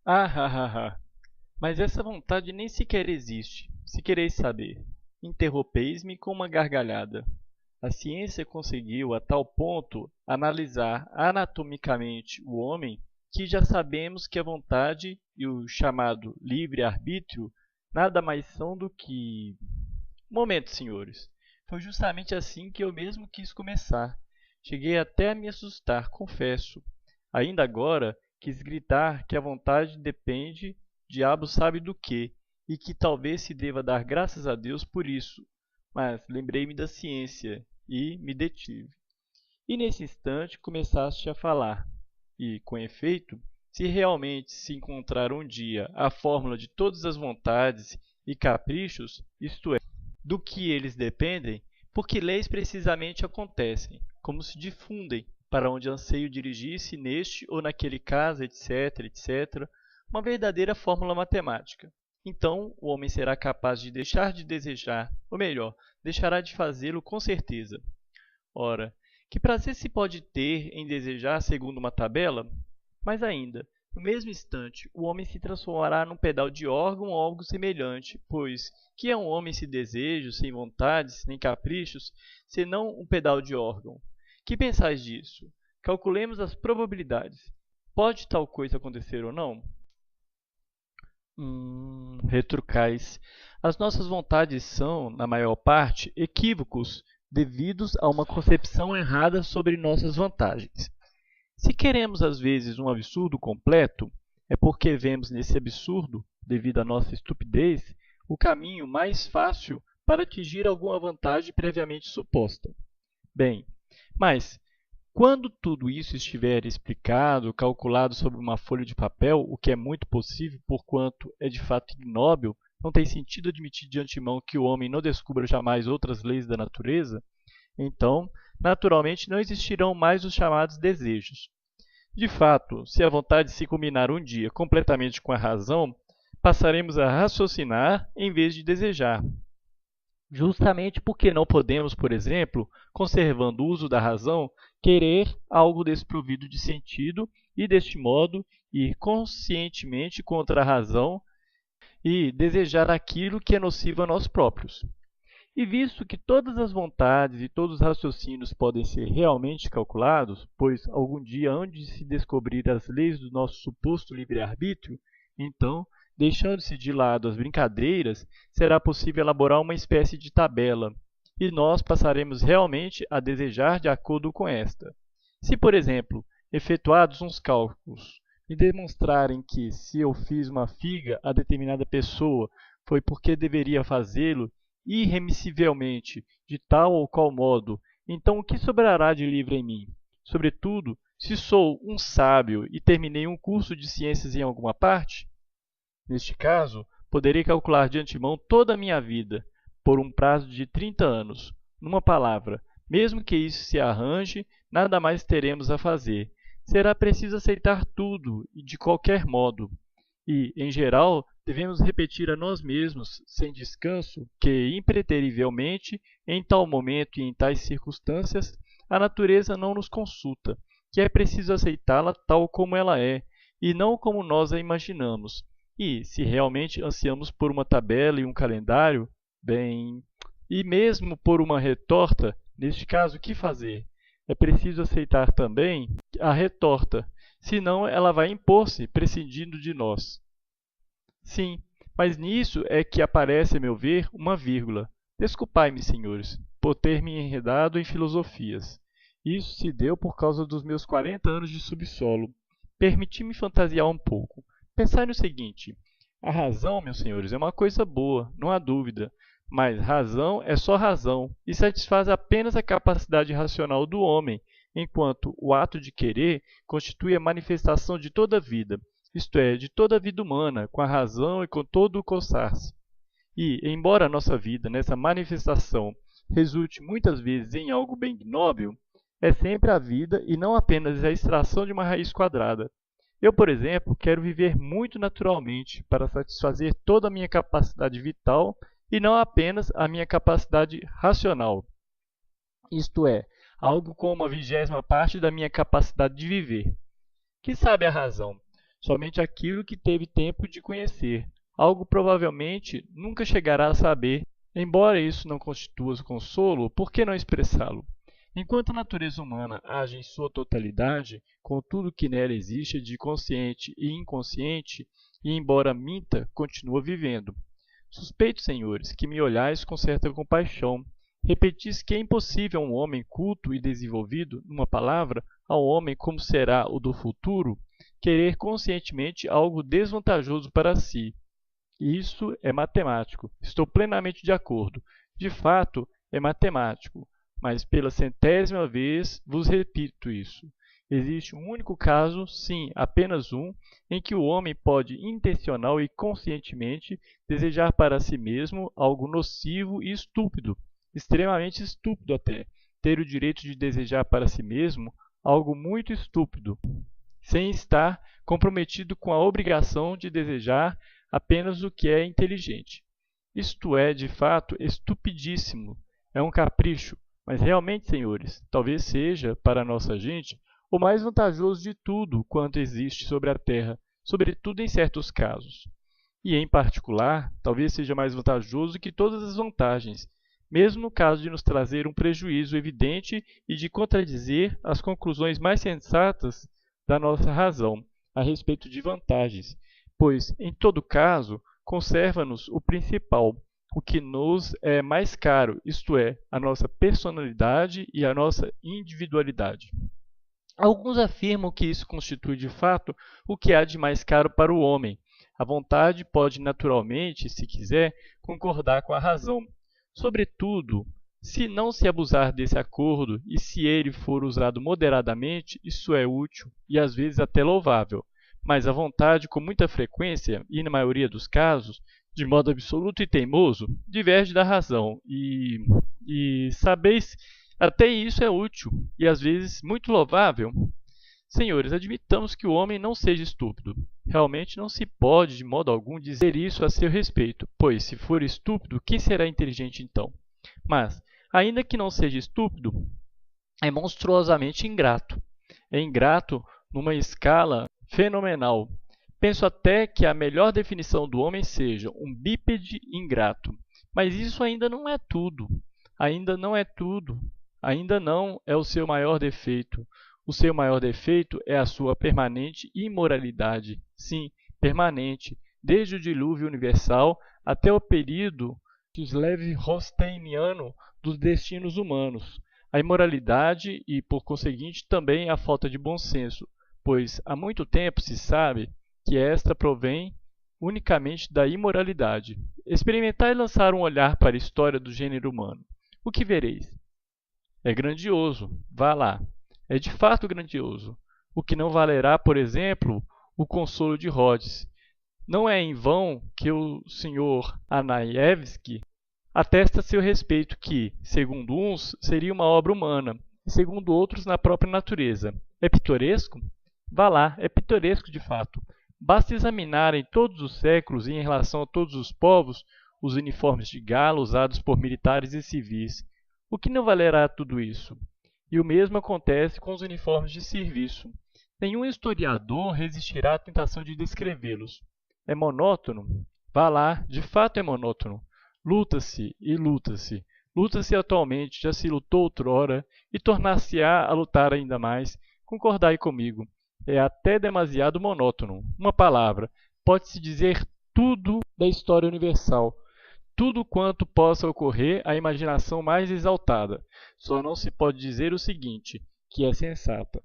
Ah, ha, ha, ha. Mas essa vontade nem sequer existe, se quereis saber. Interrompeis-me com uma gargalhada. A ciência conseguiu, a tal ponto, analisar anatomicamente o homem que já sabemos que a vontade e o chamado livre-arbítrio nada mais são do que... Momento, senhores. Foi justamente assim que eu mesmo quis começar. Cheguei até a me assustar, confesso. Ainda agora, quis gritar que a vontade depende, diabo sabe do quê, e que talvez se deva dar graças a Deus por isso. Mas lembrei-me da ciência e me detive. E nesse instante começaste a falar. E, com efeito, se realmente se encontrar um dia a fórmula de todas as vontades e caprichos, isto é, do que eles dependem, porque leis precisamente acontecem, como se difundem, para onde anseio dirigir-se neste ou naquele caso, etc., etc., uma verdadeira fórmula matemática. Então, o homem será capaz de deixar de desejar, ou melhor, deixará de fazê-lo com certeza. Ora, que prazer se pode ter em desejar segundo uma tabela? Mais ainda, no mesmo instante, o homem se transformará num pedal de órgão ou algo semelhante, pois que é um homem sem desejos, sem vontades, nem caprichos, senão um pedal de órgão? Que pensais disso? Calculemos as probabilidades. Pode tal coisa acontecer ou não? Retrucais. As nossas vontades são, na maior parte, equívocos devidos a uma concepção errada sobre nossas vantagens. Se queremos às vezes um absurdo completo, é porque vemos nesse absurdo, devido à nossa estupidez, o caminho mais fácil para atingir alguma vantagem previamente suposta. Bem, mas quando tudo isso estiver explicado, calculado sobre uma folha de papel, o que é muito possível, porquanto é de fato ignóbil, não tem sentido admitir de antemão que o homem não descubra jamais outras leis da natureza, então, naturalmente, não existirão mais os chamados desejos. De fato, se a vontade se combinar um dia completamente com a razão, passaremos a raciocinar em vez de desejar. Justamente porque não podemos, por exemplo, conservando o uso da razão, querer algo desprovido de sentido e, deste modo, ir conscientemente contra a razão e desejar aquilo que é nocivo a nós próprios. E visto que todas as vontades e todos os raciocínios podem ser realmente calculados, pois algum dia hão de se descobrir as leis do nosso suposto livre-arbítrio, então, deixando-se de lado as brincadeiras, será possível elaborar uma espécie de tabela, e nós passaremos realmente a desejar de acordo com esta. Se, por exemplo, efetuados uns cálculos, me demonstrarem que, se eu fiz uma figa a determinada pessoa, foi porque deveria fazê-lo irremissivelmente, de tal ou qual modo, então o que sobrará de livre em mim? Sobretudo, se sou um sábio e terminei um curso de ciências em alguma parte? Neste caso, poderei calcular de antemão toda a minha vida, por um prazo de 30 anos. Numa palavra, mesmo que isso se arranje, nada mais teremos a fazer. Será preciso aceitar tudo e de qualquer modo. E, em geral, devemos repetir a nós mesmos, sem descanso, que, impreterivelmente, em tal momento e em tais circunstâncias, a natureza não nos consulta, que é preciso aceitá-la tal como ela é, e não como nós a imaginamos. E, se realmente ansiamos por uma tabela e um calendário, bem, e mesmo por uma retorta, neste caso, o que fazer? É preciso aceitar também a retorta, senão ela vai impor-se, prescindindo de nós. Sim, mas nisso é que aparece, a meu ver, uma vírgula. Desculpai-me, senhores, por ter me enredado em filosofias. Isso se deu por causa dos meus 40 anos de subsolo. Permiti-me fantasiar um pouco. Pensai no seguinte: a razão, meus senhores, é uma coisa boa, não há dúvida. Mas razão é só razão e satisfaz apenas a capacidade racional do homem, enquanto o ato de querer constitui a manifestação de toda a vida, isto é, de toda a vida humana, com a razão e com todo o coçar-se. E, embora a nossa vida, nessa manifestação, resulte muitas vezes em algo bem ignóbil, é sempre a vida e não apenas a extração de uma raiz quadrada. Eu, por exemplo, quero viver muito naturalmente para satisfazer toda a minha capacidade vital e não apenas a minha capacidade racional, isto é, algo como a 20ª parte da minha capacidade de viver. Que sabe a razão? somente aquilo que teve tempo de conhecer. Algo provavelmente nunca chegará a saber. Embora isso não constitua consolo, por que não expressá-lo? Enquanto a natureza humana age em sua totalidade, com tudo que nela existe de consciente e inconsciente, e embora minta, continua vivendo. Suspeito, senhores, que me olhais com certa compaixão. Repetis que é impossível a um homem culto e desenvolvido, numa palavra, ao homem como será o do futuro, querer conscientemente algo desvantajoso para si. Isso é matemático. Estou plenamente de acordo. De fato, é matemático. Mas pela centésima vez vos repito isso. Existe um único caso, sim, apenas um, em que o homem pode intencional e conscientemente desejar para si mesmo algo nocivo e estúpido, extremamente estúpido até, ter o direito de desejar para si mesmo algo muito estúpido, sem estar comprometido com a obrigação de desejar apenas o que é inteligente. Isto é, de fato, estupidíssimo. É um capricho, mas realmente, senhores, talvez seja, para a nossa gente, o mais vantajoso de tudo quanto existe sobre a Terra, sobretudo em certos casos. E, em particular, talvez seja mais vantajoso que todas as vantagens, mesmo no caso de nos trazer um prejuízo evidente e de contradizer as conclusões mais sensatas da nossa razão a respeito de vantagens, pois, em todo caso, conserva-nos o principal, o que nos é mais caro, isto é, a nossa personalidade e a nossa individualidade. Alguns afirmam que isso constitui de fato o que há de mais caro para o homem. A vontade pode naturalmente, se quiser, concordar com a razão. Sobretudo, se não se abusar desse acordo e se ele for usado moderadamente, isso é útil e às vezes até louvável. Mas a vontade, com muita frequência, e na maioria dos casos, de modo absoluto e teimoso, diverge da razão. Sabeis, até isso é útil, e às vezes muito louvável. Senhores, admitamos que o homem não seja estúpido. Realmente não se pode, de modo algum, dizer isso a seu respeito, pois, se for estúpido, quem será inteligente então? Mas, ainda que não seja estúpido, é monstruosamente ingrato. É ingrato numa escala fenomenal. Penso até que a melhor definição do homem seja um bípede ingrato. Mas isso ainda não é tudo. Ainda não é tudo. Ainda não é o seu maior defeito. O seu maior defeito é a sua permanente imoralidade. Sim, permanente, desde o dilúvio universal até o período Sleve-Holsteiniano dos destinos humanos. A imoralidade e, por conseguinte, também a falta de bom senso, pois há muito tempo se sabe que esta provém unicamente da imoralidade. Experimentai lançar um olhar para a história do gênero humano. O que vereis? É grandioso, vá lá. É de fato grandioso. O que não valerá, por exemplo, o consolo de Rhodes. Não é em vão que o Sr. Anaevsky atesta a seu respeito que, segundo uns, seria uma obra humana, e segundo outros, na própria natureza. É pitoresco? Vá lá, é pitoresco de fato. Basta examinar em todos os séculos e em relação a todos os povos os uniformes de gala usados por militares e civis. O que não valerá tudo isso? E o mesmo acontece com os uniformes de serviço. Nenhum historiador resistirá à tentação de descrevê-los. É monótono? Vá lá, de fato é monótono. Luta-se e luta-se. Luta-se atualmente, já se lutou outrora, e tornar-se-á a lutar ainda mais. Concordai comigo. É até demasiado monótono. Uma palavra. Pode-se dizer tudo da história universal. Tudo quanto possa ocorrer à imaginação mais exaltada. Só não se pode dizer o seguinte, que é sensata,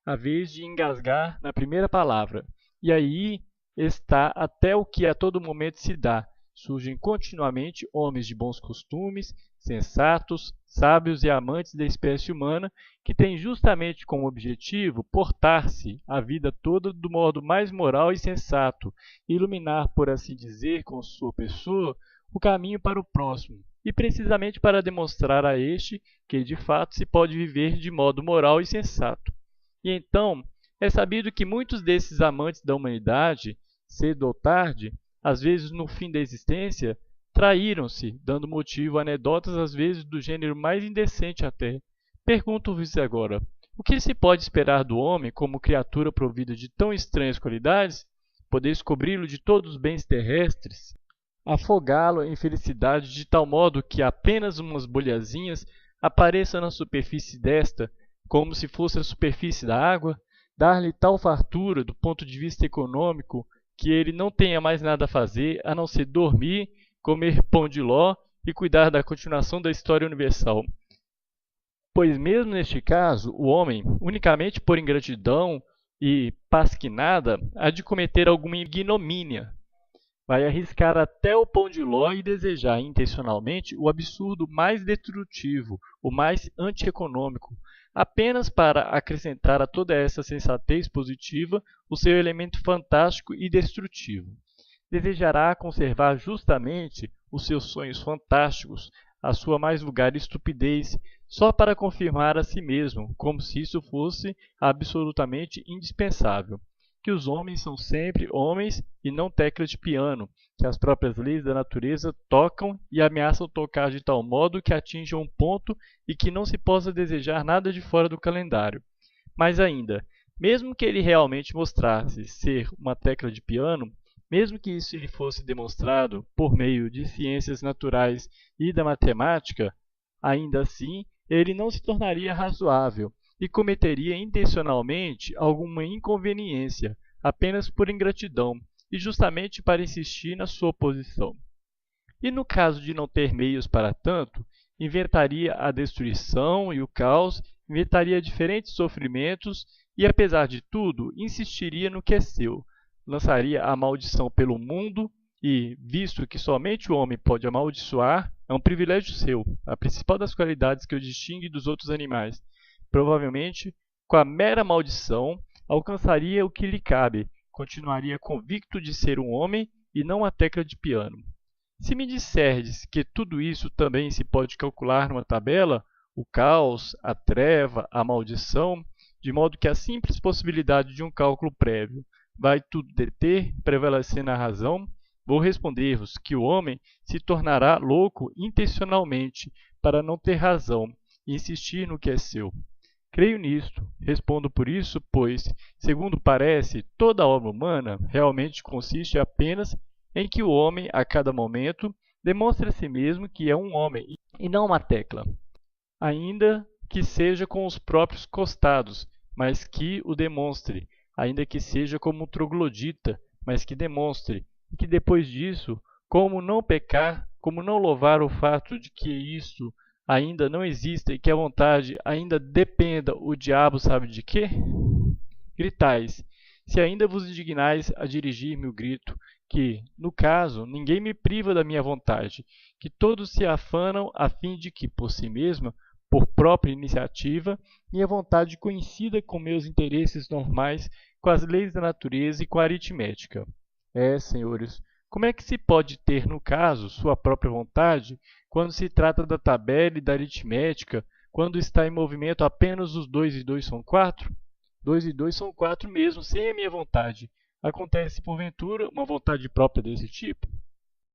a vez de engasgar na primeira palavra. E aí está até o que a todo momento se dá. Surgem continuamente homens de bons costumes, sensatos, sábios e amantes da espécie humana, que têm justamente como objetivo portar-se a vida toda do modo mais moral e sensato, iluminar, por assim dizer, com sua pessoa, o caminho para o próximo, e precisamente para demonstrar a este que de fato se pode viver de modo moral e sensato. E então, é sabido que muitos desses amantes da humanidade, cedo ou tarde, às vezes no fim da existência, traíram-se, dando motivo a anedotas às vezes do gênero mais indecente até. Pergunto-vos agora, O que se pode esperar do homem como criatura provida de tão estranhas qualidades? Poder descobri-lo de todos os bens terrestres, afogá-lo em felicidade de tal modo que apenas umas bolhazinhas apareçam na superfície desta, como se fosse a superfície da água, dar-lhe tal fartura do ponto de vista econômico que ele não tenha mais nada a fazer a não ser dormir, comer pão de ló e cuidar da continuação da história universal. Pois mesmo neste caso, o homem, unicamente por ingratidão e pasquinada, há de cometer alguma ignomínia. Vai arriscar até o pão de ló e desejar intencionalmente o absurdo mais destrutivo, o mais antieconômico, apenas para acrescentar a toda essa sensatez positiva o seu elemento fantástico e destrutivo. Desejará conservar justamente os seus sonhos fantásticos, a sua mais vulgar estupidez, só para confirmar a si mesmo, como se isso fosse absolutamente indispensável, que os homens são sempre homens e não teclas de piano, que as próprias leis da natureza tocam e ameaçam tocar de tal modo que atinjam um ponto e que não se possa desejar nada de fora do calendário. Mas ainda, mesmo que ele realmente mostrasse ser uma tecla de piano, mesmo que isso lhe fosse demonstrado por meio de ciências naturais e da matemática, ainda assim ele não se tornaria razoável e cometeria intencionalmente alguma inconveniência, apenas por ingratidão e justamente para insistir na sua posição. E no caso de não ter meios para tanto, inventaria a destruição e o caos, inventaria diferentes sofrimentos e, apesar de tudo, insistiria no que é seu, lançaria a maldição pelo mundo e, visto que somente o homem pode amaldiçoar, é um privilégio seu, a principal das qualidades que o distingue dos outros animais. Provavelmente, com a mera maldição, alcançaria o que lhe cabe, continuaria convicto de ser um homem e não uma tecla de piano. Se me disserdes que tudo isso também se pode calcular numa tabela, o caos, a treva, a maldição, de modo que a simples possibilidade de um cálculo prévio vai tudo deter, prevalecendo a razão, vou responder-vos que o homem se tornará louco intencionalmente para não ter razão e insistir no que é seu. Creio nisto, respondo por isso, pois, segundo parece, toda a obra humana realmente consiste apenas em que o homem, a cada momento, demonstre a si mesmo que é um homem e não uma tecla, ainda que seja com os próprios costados, mas que o demonstre, ainda que seja como um troglodita, mas que demonstre, e que depois disso, como não pecar, como não louvar o fato de que isto ainda não exista e que a vontade ainda dependa o diabo sabe de quê? Gritais, se ainda vos indignais a dirigir-me o grito, que, no caso, ninguém me priva da minha vontade, que todos se afanam a fim de que, por si mesma, por própria iniciativa, minha vontade coincida com meus interesses normais, com as leis da natureza e com a aritmética. Senhores, como é que se pode ter, no caso, sua própria vontade, quando se trata da tabela e da aritmética, quando está em movimento apenas os 2 e 2 são 4? 2 e 2 são 4 mesmo, sem a minha vontade. Acontece, porventura, uma vontade própria desse tipo?